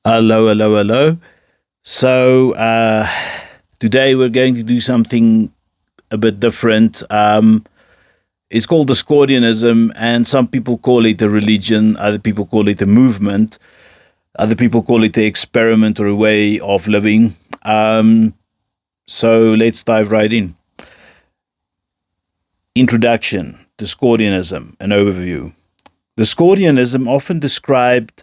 Hello, hello, hello. So, today we're going to do something a bit different. It's called Discordianism, and some people call it a religion, other people call it a movement, other people call it an experiment or a way of living. So, let's dive right in. Introduction: Discordianism, an overview. Discordianism, often described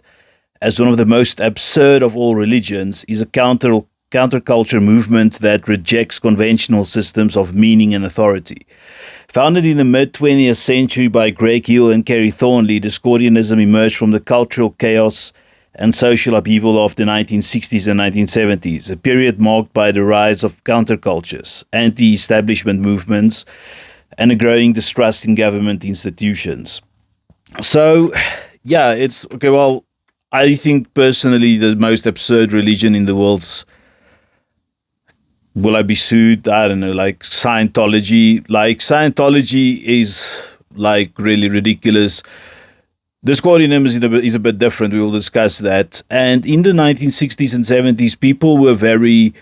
as one of the most absurd of all religions, is a counterculture movement that rejects conventional systems of meaning and authority. Founded in the mid 20th century by Greg Hill and Kerry Thornley, Discordianism emerged from the cultural chaos and social upheaval of the 1960s and 1970s, a period marked by the rise of countercultures, anti establishment movements, and a growing distrust in government institutions. So, yeah, it's okay. Well, I think personally the most absurd religion in the world's, will I be sued? I don't know, like Scientology. Like Scientology is like really ridiculous. Discordianism is a bit different. We will discuss that. And in the 1960s and 70s, people were very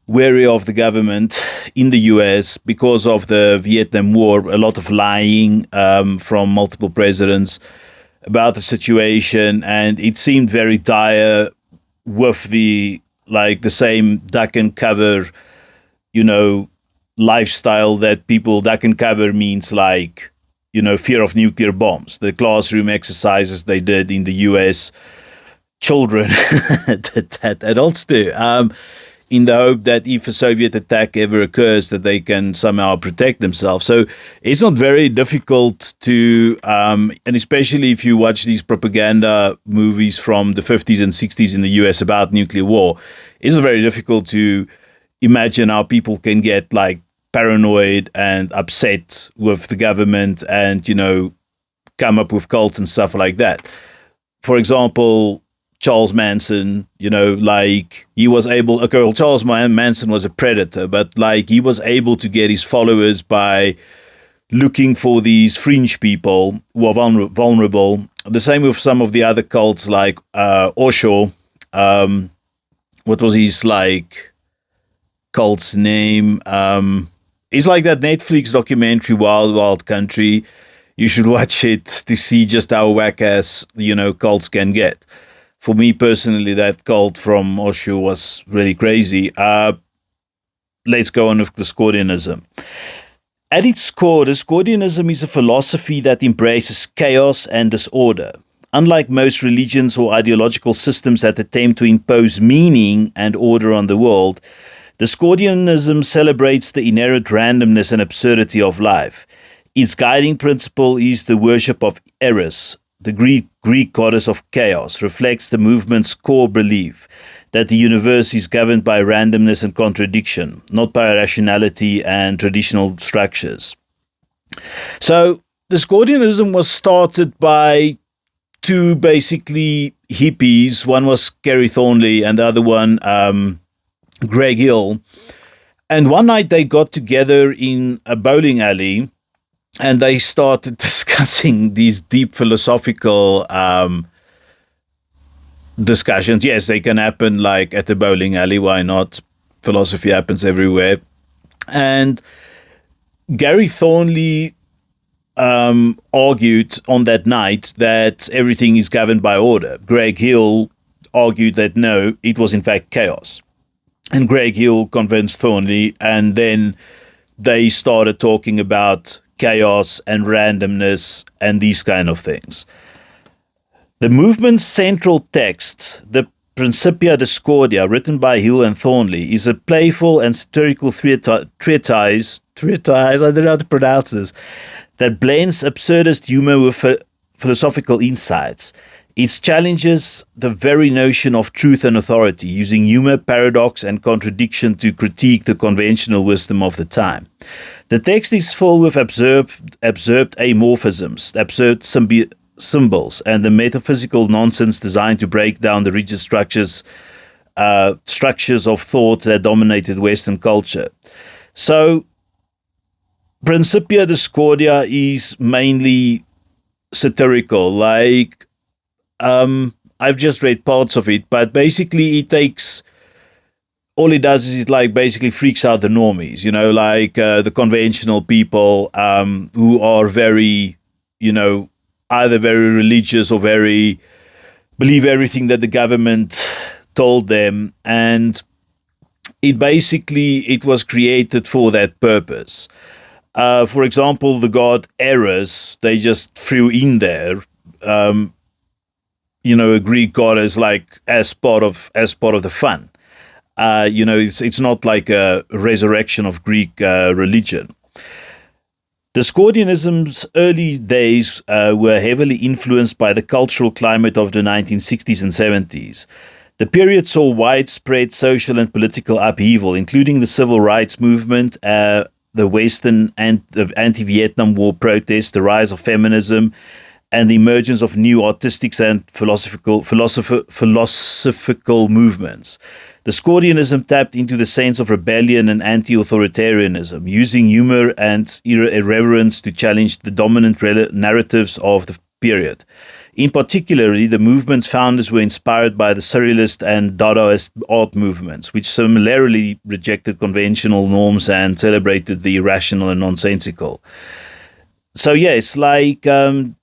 wary of the government in the US because of the Vietnam War. A lot of lying from multiple presidents about the situation, and it seemed very dire with the same duck and cover, you know, lifestyle that people duck and cover means like, fear of nuclear bombs. The classroom exercises they did in the US, children that adults do. In the hope that if a Soviet attack ever occurs, that they can somehow protect themselves. So it's not very difficult to, and especially if you watch these propaganda movies from the 50s and 60s in the US about nuclear war, it's very difficult to imagine how people can get like paranoid and upset with the government and, come up with cults and stuff like that. For example, Charles Manson, like he was able, okay, well, Charles Manson was a predator, but like he was able to get his followers by looking for these fringe people who are vulnerable. The same with some of the other cults like Osho. What was his like cult's name? It's like that Netflix documentary, Wild Wild Country. You should watch it to see just how whack-ass, cults can get. For me personally, that cult from Osho was really crazy. Let's go on with Discordianism. At its core, Discordianism is a philosophy that embraces chaos and disorder. Unlike most religions or ideological systems that attempt to impose meaning and order on the world, Discordianism celebrates the inherent randomness and absurdity of life. Its guiding principle is the worship of Eris, the Greek goddess of chaos, reflects the movement's core belief that the universe is governed by randomness and contradiction, not by rationality and traditional structures. So, Discordianism was started by two basically hippies. One was Kerry Thornley and the other one, Greg Hill. And one night they got together in a bowling alley and they started discussing these deep philosophical discussions. Yes, they can happen like at the bowling alley. Why not? Philosophy happens everywhere. And Gary Thornley argued on that night that everything is governed by order. Greg Hill argued that no, it was in fact chaos. And Greg Hill convinced Thornley, and then they started talking about chaos and randomness and these kind of things. The movement's central text, the Principia Discordia, written by Hill and Thornley, is a playful and satirical treatise, I don't know how to pronounce this, that blends absurdist humor with philosophical insights. It challenges the very notion of truth and authority, using humor, paradox, and contradiction to critique the conventional wisdom of the time. The text is full with absurd amorphisms, absurd symbols, and the metaphysical nonsense designed to break down the rigid structures of thought that dominated Western culture. So, Principia Discordia is mainly satirical, like I've just read parts of it, but basically all it does is it like basically freaks out the normies, like the conventional people who are very, either very religious or very believe everything that the government told them. And it was created for that purpose. For example, the god Eros, they just threw in there, a Greek god as part of the fun. It's not like a resurrection of Greek religion. Discordianism's early days were heavily influenced by the cultural climate of the 1960s and 70s. The period saw widespread social and political upheaval, including the civil rights movement, the Western and the anti-Vietnam War protests, the rise of feminism, and the emergence of new artistic and philosophical movements. Discordianism tapped into the sense of rebellion and anti-authoritarianism, using humor and irreverence to challenge the dominant narratives of the period. In particular, the movement's founders were inspired by the Surrealist and Dadaist art movements, which similarly rejected conventional norms and celebrated the irrational and nonsensical. So yes, like in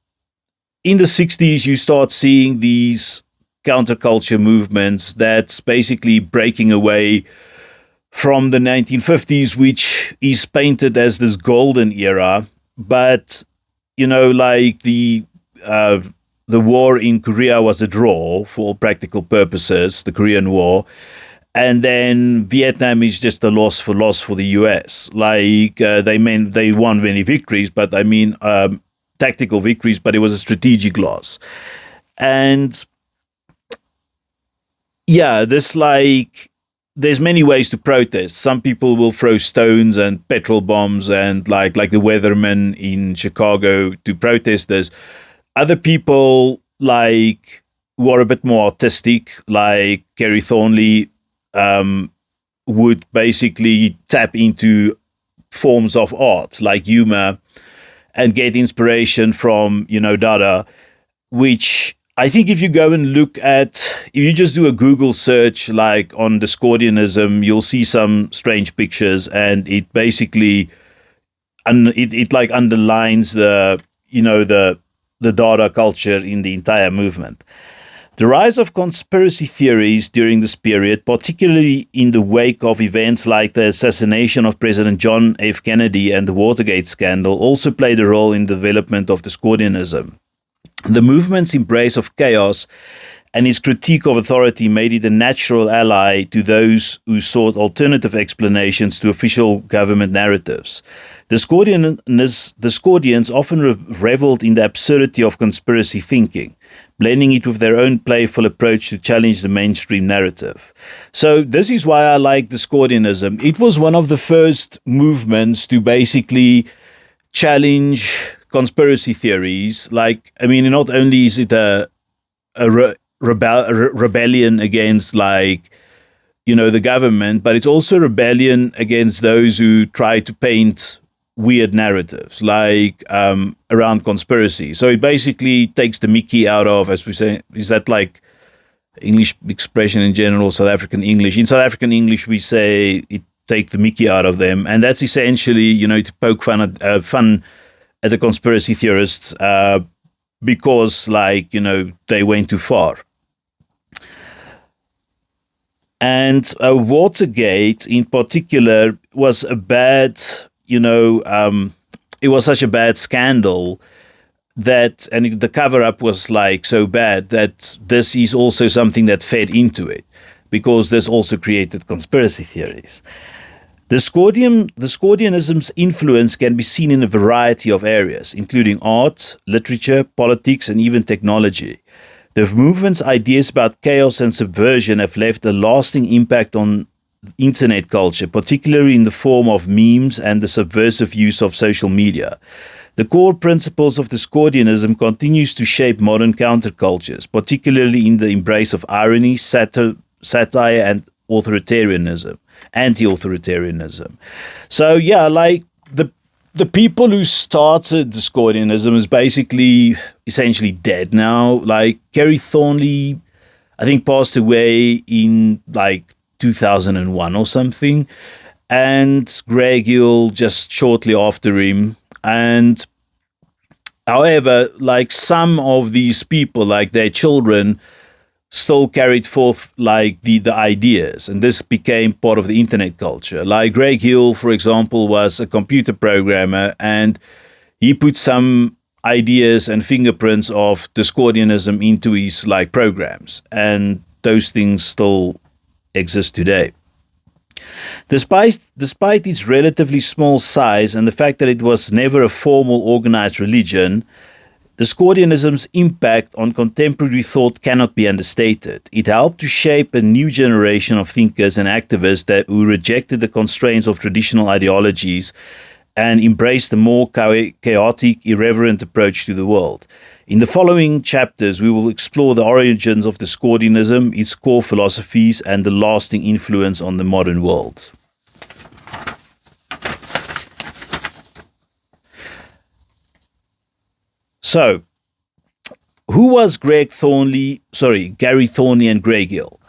the 60s, you start seeing these counterculture movements that's basically breaking away from the 1950s, which is painted as this golden era. But, like the war in Korea was a draw for all practical purposes, the Korean War. And then Vietnam is just a loss for the US. Like they won many victories, but tactical victories, but it was a strategic loss. And yeah, there's many ways to protest. Some people will throw stones and petrol bombs and like the weathermen in Chicago to protest this. Other people who are a bit more artistic, like Kerry Thornley, would basically tap into forms of art like humor and get inspiration from, Dada, which I think if you go and if you just do a Google search on Discordianism, you'll see some strange pictures, and it basically it underlines the Dada culture in the entire movement. The rise of conspiracy theories during this period, particularly in the wake of events like the assassination of President John F. Kennedy and the Watergate scandal, also played a role in the development of Discordianism. The movement's embrace of chaos and its critique of authority made it a natural ally to those who sought alternative explanations to official government narratives. Discordians often reveled in the absurdity of conspiracy thinking, blending it with their own playful approach to challenge the mainstream narrative. So this is why I like Discordianism. It was one of the first movements to basically challenge conspiracy theories. Not only is it a rebellion against the government, but it's also a rebellion against those who try to paint weird narratives around conspiracy. So it basically takes the mickey out of, as we say, is that English expression in general, South African English. In South African English, we say it take the mickey out of them, and that's essentially to poke fun at the conspiracy theorists because they went too far. And Watergate in particular was a bad, it was such a bad scandal that, and the cover-up was so bad that this is also something that fed into it, because this also created conspiracy theories. Discordianism's influence can be seen in a variety of areas, including art, literature, politics, and even technology. The movement's ideas about chaos and subversion have left a lasting impact on internet culture, particularly in the form of memes and the subversive use of social media. The core principles of Discordianism continues to shape modern countercultures, particularly in the embrace of irony, satire, and anti-authoritarianism. So yeah, the people who started Discordianism is basically essentially dead now. Kerry Thornley I think passed away in like 2001 or something. And Greg Hill just shortly after him. And however, like some of these people, like their children, still carried forth like the ideas, and this became part of the internet culture. Like Greg Hill, for example, was a computer programmer, and he put some ideas and fingerprints of Discordianism into his like programs, and those things still exist today. Despite its relatively small size and the fact that it was never a formal organized religion, Discordianism's impact on contemporary thought cannot be understated. It helped to shape a new generation of thinkers and activists who rejected the constraints of traditional ideologies and embraced a more chaotic, irreverent approach to the world. In the following chapters, we will explore the origins of Discordianism, its core philosophies, and the lasting influence on the modern world. So, who was Gary Thornley and Greg Hill,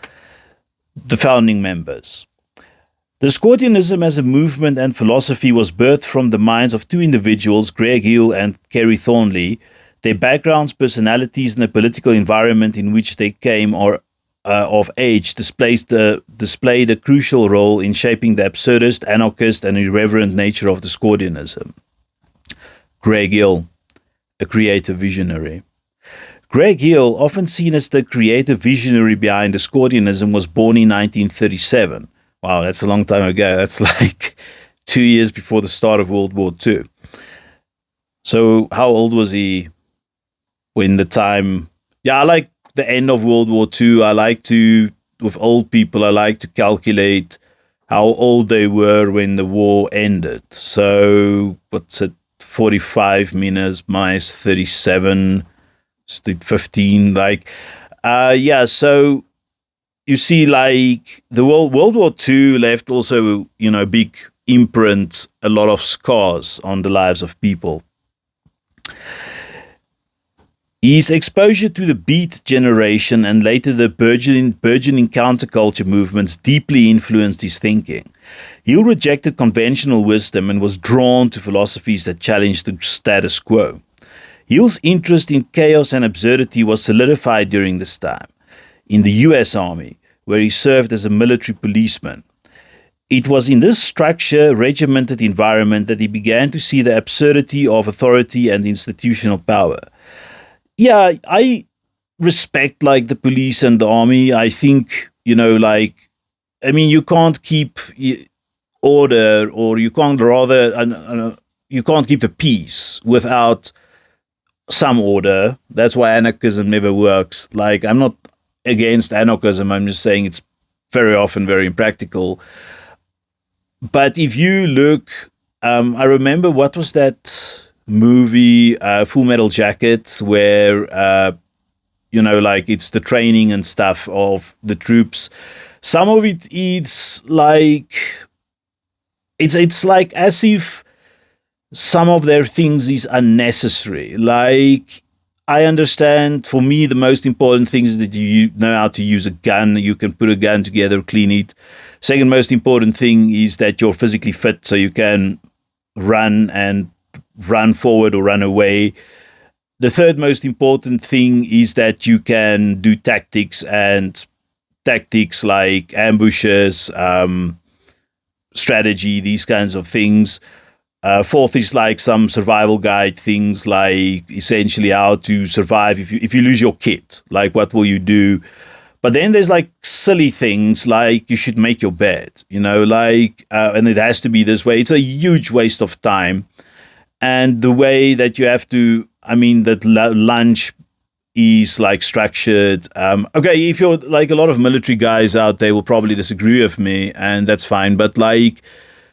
the founding members? Discordianism as a movement and philosophy was birthed from the minds of two individuals, Greg Hill and Gary Thornley. Their backgrounds, personalities, and the political environment in which they came of age displayed a crucial role in shaping the absurdist, anarchist, and irreverent nature of Discordianism. Greg Hill, a creative visionary. Greg Hill, often seen as the creative visionary behind Discordianism, was born in 1937. Wow, that's a long time ago. That's like 2 years before the start of World War II. So how old was he when the time... Yeah, I like the end of World War II. With old people, I like to calculate how old they were when the war ended. So, what's it? 45 minus minus 37, 15, so you see, like, the World War II left also, a big imprint, a lot of scars on the lives of people. His exposure to the Beat generation and later the burgeoning counterculture movements deeply influenced his thinking. Hill rejected conventional wisdom and was drawn to philosophies that challenged the status quo. Hill's interest in chaos and absurdity was solidified during this time in the U.S. Army, where he served as a military policeman. It was in this regimented environment that he began to see the absurdity of authority and institutional power. Yeah, I respect like the police and the army. I think, you can't keep order, or you can't you can't keep the peace without some order. That's why anarchism never works. Like, I'm not against anarchism. I'm just saying it's very often very impractical. But if you look, I remember, what was that movie, Full Metal Jacket, where it's the training and stuff of the troops. Some of it's like it's like as if some of their things is unnecessary. Like, I understand, for me, the most important thing is that you know how to use a gun. You can put a gun together, clean it. Second most important thing is that you're physically fit, so you can run forward or run away. The third most important thing is that you can do tactics like ambushes, strategy, these kinds of things. Fourth is like some survival guide things, like essentially how to survive if you lose your kit, like what will you do. But then there's like silly things like you should make your bed, and it has to be this way. It's a huge waste of time. And the way that you have to, that lunch is like structured. Okay, if you're like a lot of military guys out there will probably disagree with me, and that's fine. But like,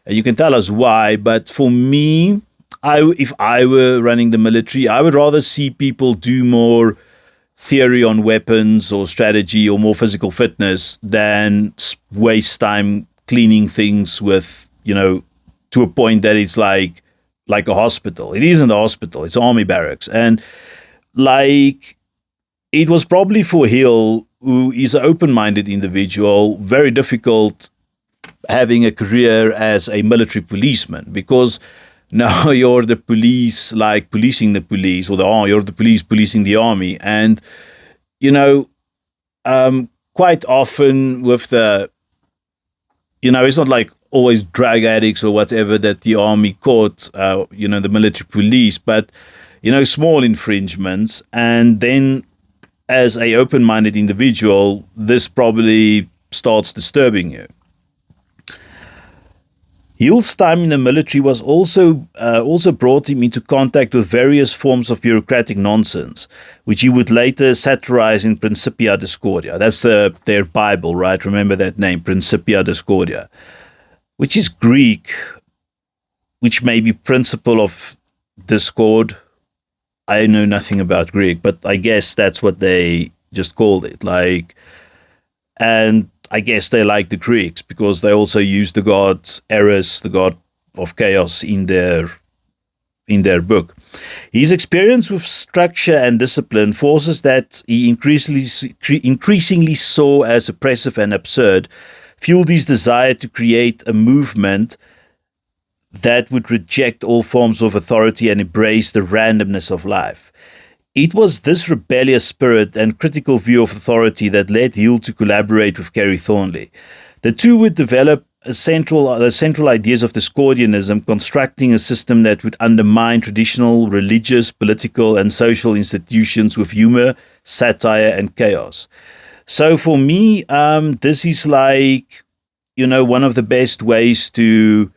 you can tell us why. But for me, if I were running the military, I would rather see people do more theory on weapons or strategy or more physical fitness than waste time cleaning things with, to a point that it's like a hospital. It isn't a hospital. It's army barracks. And like, it was probably for Hill, who is an open-minded individual, very difficult having a career as a military policeman, because now you're the police, like policing the police, or you're the police policing the army. And you know, quite often with the, it's not like always drug addicts or whatever that the army caught, the military police, but small infringements. And then as a open-minded individual, this probably starts disturbing you. Hill's time in the military was also brought him into contact with various forms of bureaucratic nonsense, which he would later satirize in Principia Discordia. That's their Bible, right? Remember that name, Principia Discordia, which is Greek, which may be principle of discord. I know nothing about Greek, but I guess that's what they just called it. And I guess they like the Greeks because they also use the god Eris, the god of chaos, in their book. His experience with structure and discipline, forces that he increasingly saw as oppressive and absurd, fueled his desire to create a movement that would reject all forms of authority and embrace the randomness of life. It was this rebellious spirit and critical view of authority that led Hill to collaborate with Kerry Thornley. The two would develop the central ideas of Discordianism, constructing a system that would undermine traditional religious, political, and social institutions with humor, satire, and chaos. So for me, this is one of the best ways to,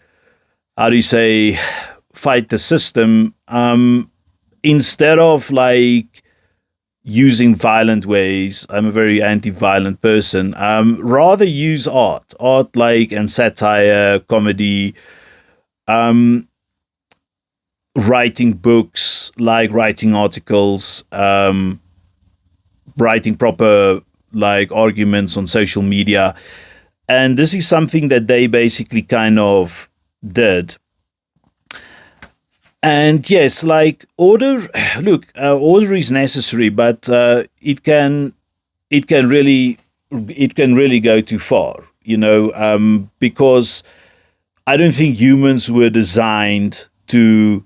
fight the system. Instead of using violent ways, I'm a very anti-violent person. Rather use art and satire, comedy, writing books, writing articles, writing proper arguments on social media. And this is something that they basically kind of did. And yes, order. Look, order is necessary, but it can really go too far. Because I don't think humans were designed to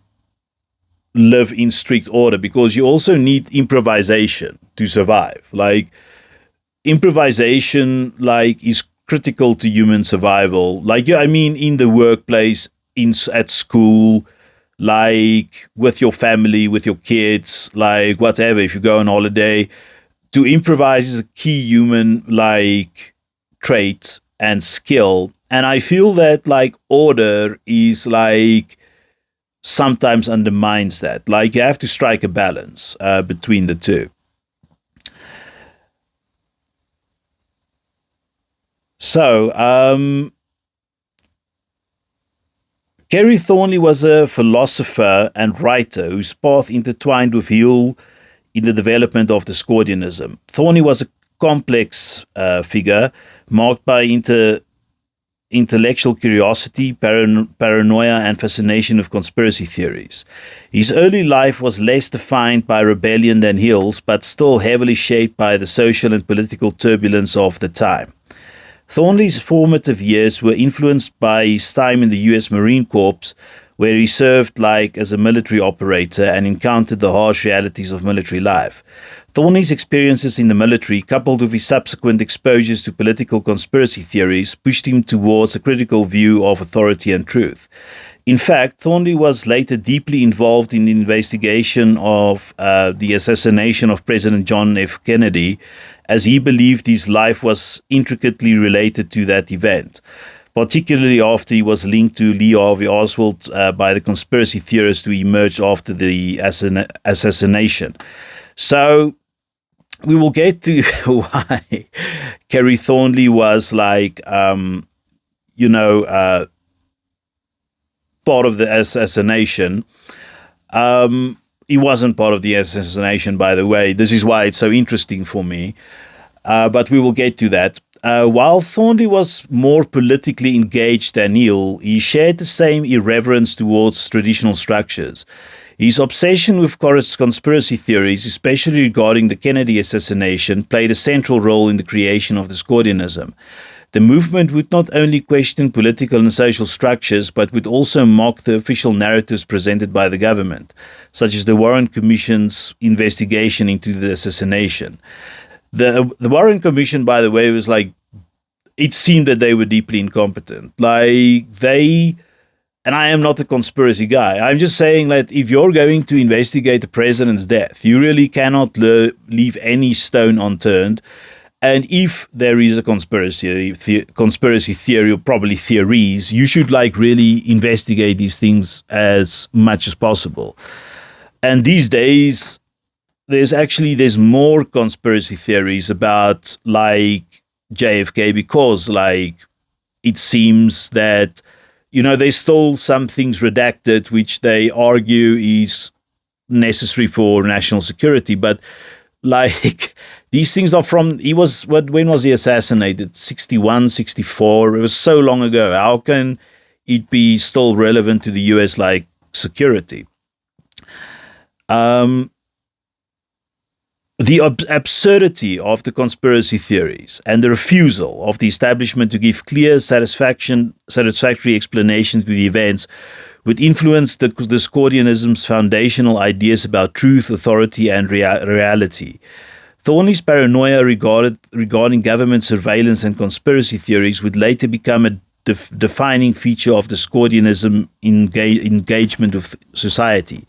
live in strict order. Because you also need improvisation to survive. Improvisation, is critical to human survival. In the workplace, at school, with your family, with your kids, whatever, if you go on holiday, to improvise is a key human trait and skill. And I feel that order is sometimes undermines that. You have to strike a balance between the two. So, Kerry Thornley was a philosopher and writer whose path intertwined with Hill in the development of Discordianism. Thornley was a complex figure marked by intellectual curiosity, paranoia, and fascination with conspiracy theories. His early life was less defined by rebellion than Hill's, but still heavily shaped by the social and political turbulence of the time. Thornley's formative years were influenced by his time in the U.S. Marine Corps, where he served as a military operator and encountered the harsh realities of military life. Thornley's experiences in the military, coupled with his subsequent exposures to political conspiracy theories, pushed him towards a critical view of authority and truth. In fact, Thornley was later deeply involved in the investigation of the assassination of President John F. Kennedy, as he believed his life was intricately related to that event, particularly after he was linked to Lee Harvey Oswald by the conspiracy theorists who emerged after the assassination. So we will get to why Kerry Thornley was part of the assassination. He wasn't part of the assassination, by the way. This is why it's so interesting for me. But we will get to that. While Thornley was more politically engaged than Hill, he shared the same irreverence towards traditional structures. His obsession with conspiracy theories, especially regarding the Kennedy assassination, played a central role in the creation of Discordianism. The movement would not only question political and social structures, but would also mock the official narratives presented by the government, such as the Warren Commission's investigation into the assassination. The Warren Commission, by the way, was like, it seemed that they were deeply incompetent. And I am not a conspiracy guy. I'm just saying that if you're going to investigate the president's death, you really cannot leave any stone unturned. And if there is a conspiracy theory, or probably theories, you should really investigate these things as much as possible. And these days, there's more conspiracy theories about JFK, because it seems that there's still some things redacted which they argue is necessary for national security, but these things are from, when was he assassinated? 61, 64. It was so long ago. How can it be still relevant to the US security? The absurdity of the conspiracy theories and the refusal of the establishment to give clear, satisfactory explanation to the events would influence the Discordianism's foundational ideas about truth, authority, and reality. Thornley's paranoia regarding government surveillance and conspiracy theories would later become a defining feature of Discordianism engagement with society.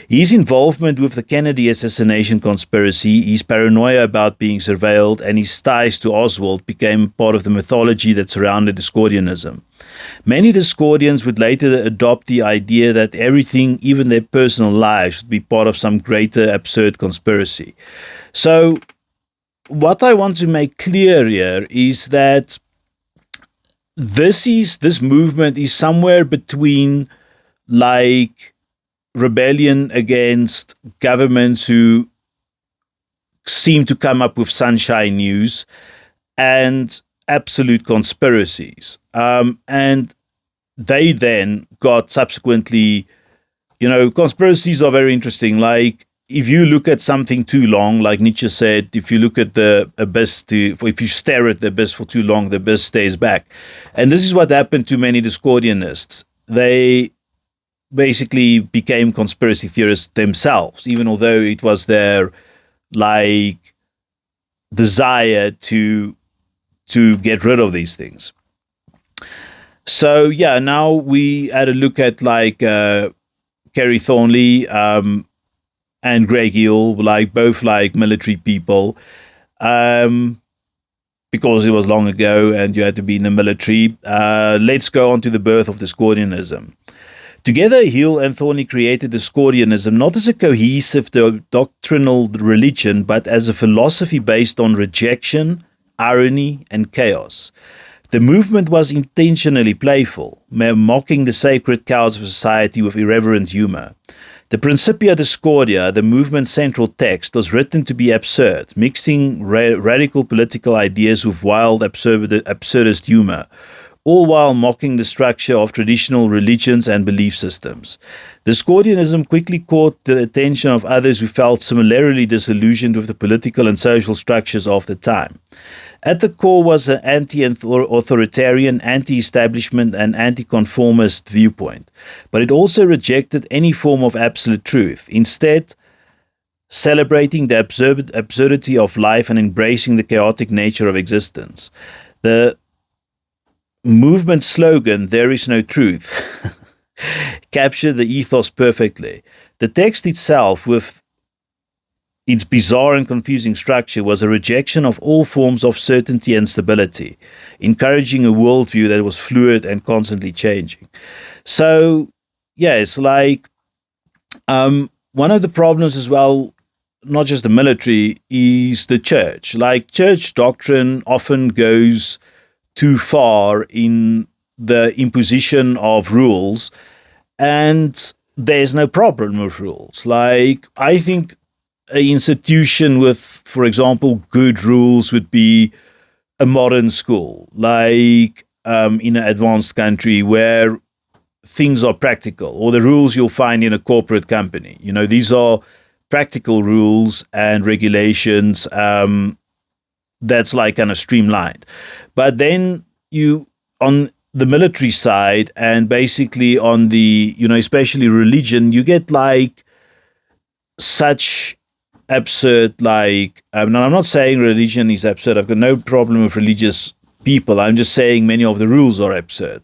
His involvement with the Kennedy assassination conspiracy, his paranoia about being surveilled, and his ties to Oswald became part of the mythology that surrounded Discordianism. Many Discordians would later adopt the idea that everything, even their personal lives, would be part of some greater absurd conspiracy. So, what I want to make clear here is that this movement is somewhere between rebellion against governments who seem to come up with sunshine news and absolute conspiracies. And they then got subsequently, conspiracies are very interesting. If you look at something too long, like Nietzsche said, if you look at the abyss, if you stare at the abyss for too long, the abyss stays back. And this is what happened to many Discordianists. They basically became conspiracy theorists themselves, even although it was their desire to get rid of these things. So yeah, now we had a look at Kerry Thornley, and Greg Hill, both military people, because it was long ago and you had to be in the military. Let's go on to the birth of Discordianism. Together, Hill and Thornley created Discordianism not as a cohesive doctrinal religion, but as a philosophy based on rejection, irony, and chaos. The movement was intentionally playful, mocking the sacred cows of society with irreverent humor. The Principia Discordia, the movement's central text, was written to be absurd, mixing radical political ideas with wild, absurdist humor, all while mocking the structure of traditional religions and belief systems. Discordianism quickly caught the attention of others who felt similarly disillusioned with the political and social structures of the time. At the core was an anti-authoritarian, anti-establishment, and anti-conformist viewpoint, but it also rejected any form of absolute truth, instead celebrating the absurdity of life and embracing the chaotic nature of existence. The movement slogan, "There is no truth," captured the ethos perfectly. The text itself, with its bizarre and confusing structure, was a rejection of all forms of certainty and stability, encouraging a worldview that was fluid and constantly changing. So, yeah, it's one of the problems as well, not just the military, is the church. Church doctrine often goes too far in the imposition of rules, and there's no problem with rules. I think an institution with, for example, good rules would be a modern school, in an advanced country where things are practical, or the rules you'll find in a corporate company. These are practical rules and regulations. That's like kind of streamlined. But then on the military side, and basically on the, especially religion, you get like such absurd, like, now I'm not saying religion is absurd. I've got no problem with religious people. I'm just saying many of the rules are absurd.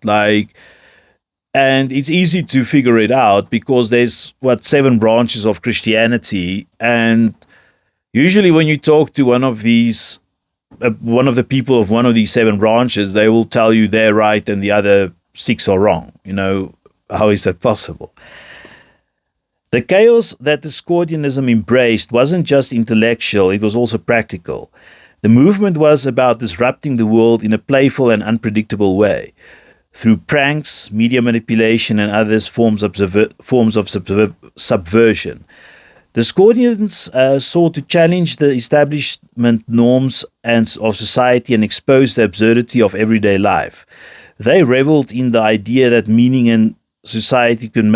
And it's easy to figure it out because there's 7 branches of Christianity. And usually when you talk to one of the people of one of these 7 branches, they will tell you they're right and the other 6 are wrong. How is that possible? The chaos that Discordianism embraced wasn't just intellectual, it was also practical. The movement was about disrupting the world in a playful and unpredictable way. Through pranks, media manipulation, and other forms of subversion. Discordians sought to challenge the establishment norms of society and expose the absurdity of everyday life. They reveled in the idea that meaning in society can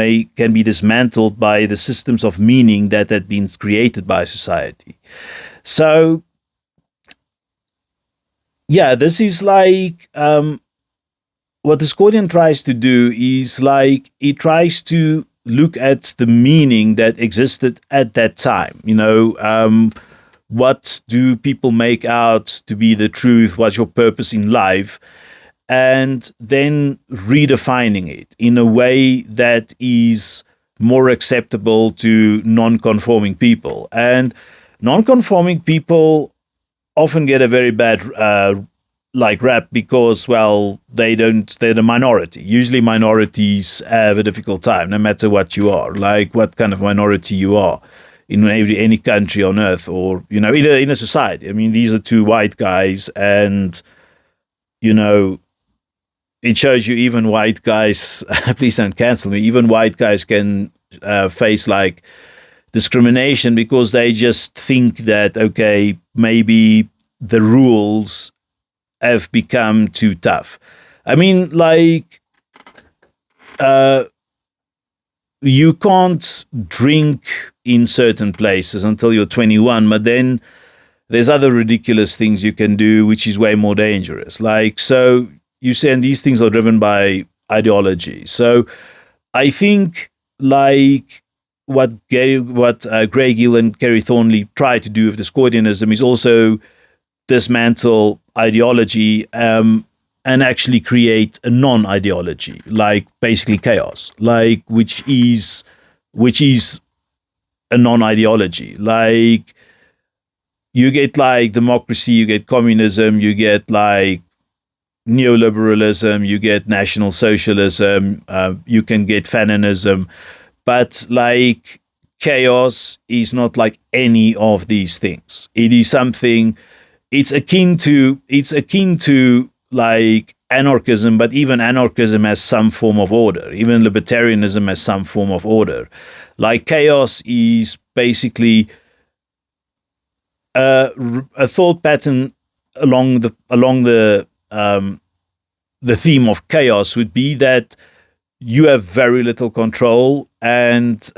be dismantled by the systems of meaning that had been created by society. So, yeah, this is like what Discordian tries to do is like it tries to look at the meaning that existed at that time. What do people make out to be the truth? What's your purpose in life? And then redefining it in a way that is more acceptable to non-conforming people. And non-conforming people often get a very bad rap because, they're the minority. Usually minorities have a difficult time, no matter what you are, like what kind of minority you are in any country on earth, or, in a society. I mean, these are 2 white guys, and, it shows you even white guys, please don't cancel me, even white guys can face like discrimination because they just think that, okay, maybe the rules have become too tough. I mean, you can't drink in certain places until you're 21, but then there's other ridiculous things you can do, which is way more dangerous. So you say, and these things are driven by ideology. So I think what Greg Gill and Kerry Thornley try to do with Discordianism is also dismantle ideology and actually create a non-ideology, basically chaos, which is a non-ideology. You get democracy, you get communism, you get neoliberalism, you get national socialism, you can get Fanonism, but chaos is not like any of these things. It is something. It's akin to anarchism, but even anarchism has some form of order. Even libertarianism has some form of order. Chaos is basically a thought pattern along the theme of chaos would be that you have very little control and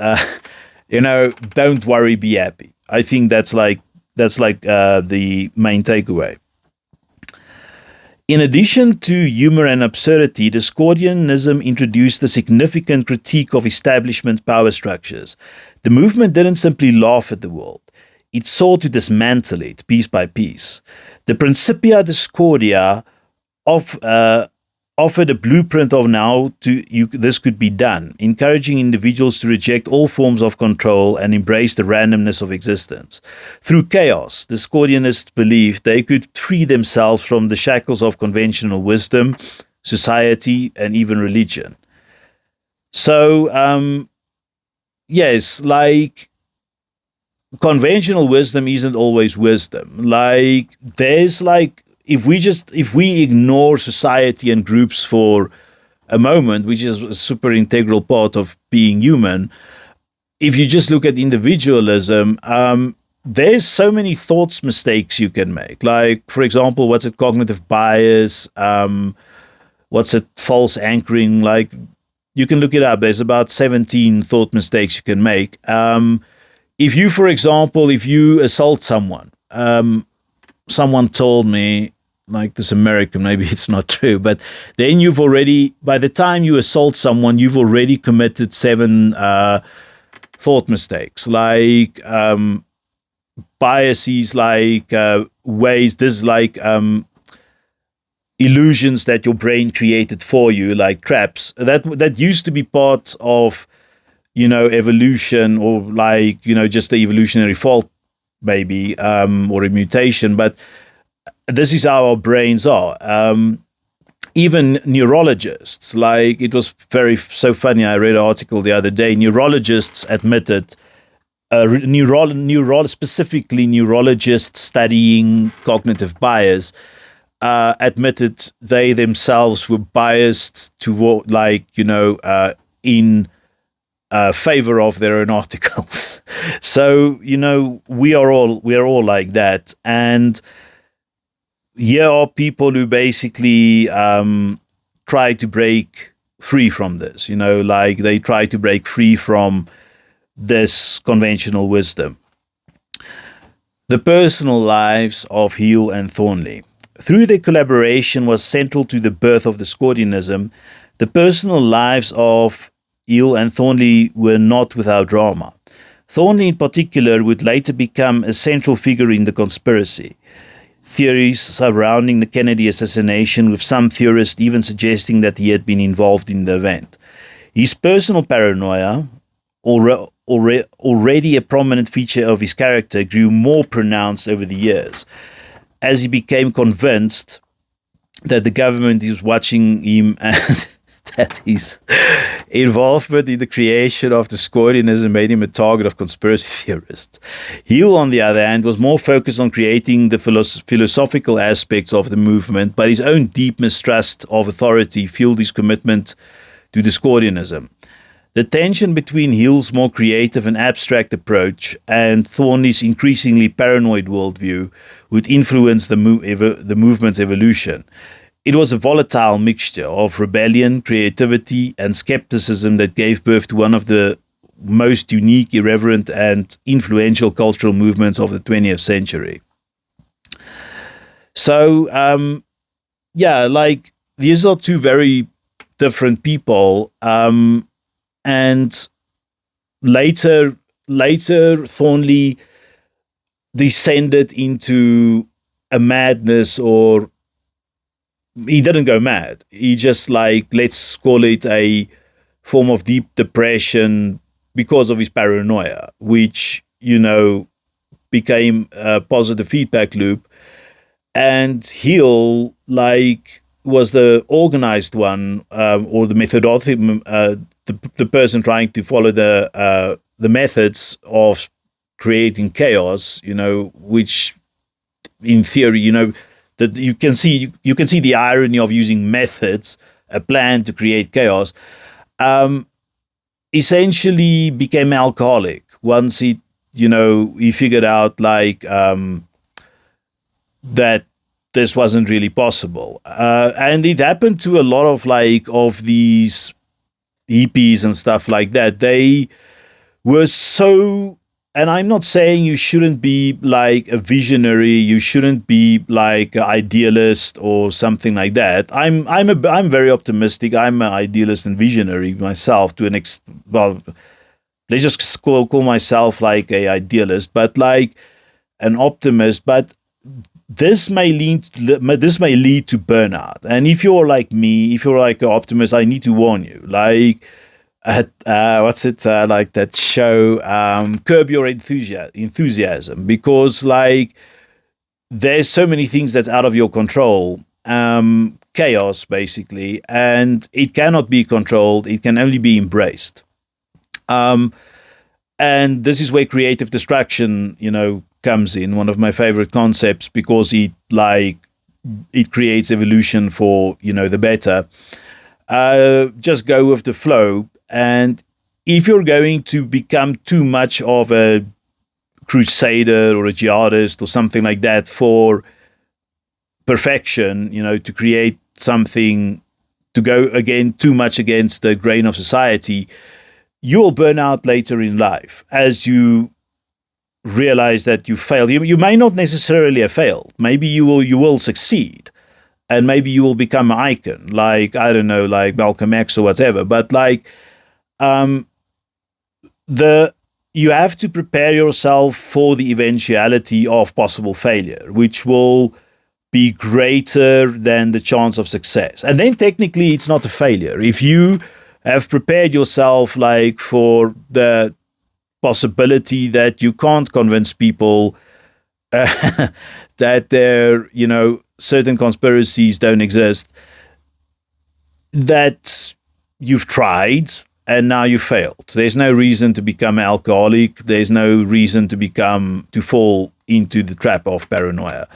don't worry, be happy. I think that's the main takeaway. In addition to humor and absurdity, Discordianism introduced a significant critique of establishment power structures. The movement didn't simply laugh at the world. It sought to dismantle it piece by piece. The Principia Discordia offered a blueprint of how this could be done, encouraging individuals to reject all forms of control and embrace the randomness of existence. Through chaos, Discordianists believed they could free themselves from the shackles of conventional wisdom, society, and even religion. So, yes, conventional wisdom isn't always wisdom. If we ignore society and groups for a moment, which is a super integral part of being human, if you just look at individualism, there's so many thoughts mistakes you can make. For example, what's it, cognitive bias? What's it, false anchoring? You can look it up. There's about 17 thought mistakes you can make. If you, for example, if you assault someone, someone told me, like this American, maybe it's not true, but then you've already, by the time you assault someone, you've already committed 7 thought mistakes, like biases, like ways, this like illusions that your brain created for you, like traps. That used to be part of, evolution, or like, just the evolutionary fault, maybe, or a mutation. But this is how our brains are. Even neurologists, like, it was so funny. I read an article the other day. Neurologists admitted, specifically neurologists studying cognitive bias, admitted they themselves were biased toward, like, in favor of their own articles. So, we are all like that. And here are people who basically try to break free from this, like they try to break free from this conventional wisdom. The personal lives of Hill and Thornley. Through their collaboration was central to the birth of Discordianism. The personal lives of Hill and Thornley were not without drama. Thornley in particular would later become a central figure in the conspiracy theories surrounding the Kennedy assassination, with some theorists even suggesting that he had been involved in the event. His personal paranoia, already a prominent feature of his character, grew more pronounced over the years, as he became convinced that the government is watching him and that his involvement in the creation of Discordianism made him a target of conspiracy theorists. Hill, on the other hand, was more focused on creating the philosophical aspects of the movement, but his own deep mistrust of authority fueled his commitment to Discordianism. The tension between Hill's more creative and abstract approach and Thornley's increasingly paranoid worldview would influence the movement's evolution. It was a volatile mixture of rebellion, creativity, and skepticism that gave birth to one of the most unique, irreverent, and influential cultural movements of the 20th century. So, like, these are two very different people. And later, Thornley descended into a madness, or he didn't go mad. He just, like, let's call it a form of deep depression because of his paranoia, which, became a positive feedback loop. And Hill, like, was the organized one, or the methodology, the person trying to follow the methods of creating chaos, which in theory, that you can see the irony of using methods, a plan to create chaos. Essentially became alcoholic once he figured out, like, that this wasn't really possible. And it happened to a lot of, like, of these hippies and stuff like that. They were so, and I'm not saying you shouldn't be like a visionary, you shouldn't be like an idealist or something like that. I'm very optimistic. I'm an idealist and visionary myself to an well, let's just call myself like a idealist, but like an optimist. But this may lead to burnout. And if you're like me, if you're like an optimist, I need to warn you. Like, what's it, like that show, Curb Your Enthusiasm, because, like, there's so many things that's out of your control, chaos basically, and it cannot be controlled. It can only be embraced. And this is where creative distraction, comes in. One of my favorite concepts, because it creates evolution for, the better. Just go with the flow. And if you're going to become too much of a crusader or a jihadist or something like that for perfection, to create something to go again too much against the grain of society, you will burn out later in life as you realize that you failed. You may not necessarily have failed. Maybe you will succeed, and maybe you will become an icon, like, I don't know, like Malcolm X or whatever. But like, you have to prepare yourself for the eventuality of possible failure, which will be greater than the chance of success. And then technically it's not a failure. If you have prepared yourself like for the possibility that you can't convince people that certain conspiracies don't exist, that you've tried and now you failed. There's no reason to become an alcoholic. There's no reason to fall into the trap of paranoia.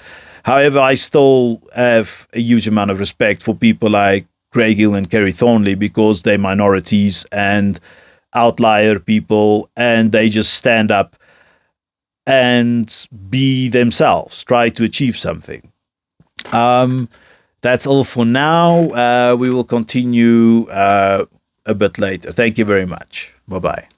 However, I still have a huge amount of respect for people like Craig Hill and Kerry Thornley, because they're minorities and outlier people, and they just stand up and be themselves, try to achieve something. That's all for now. We will continue a bit later. Thank you very much. Bye-bye.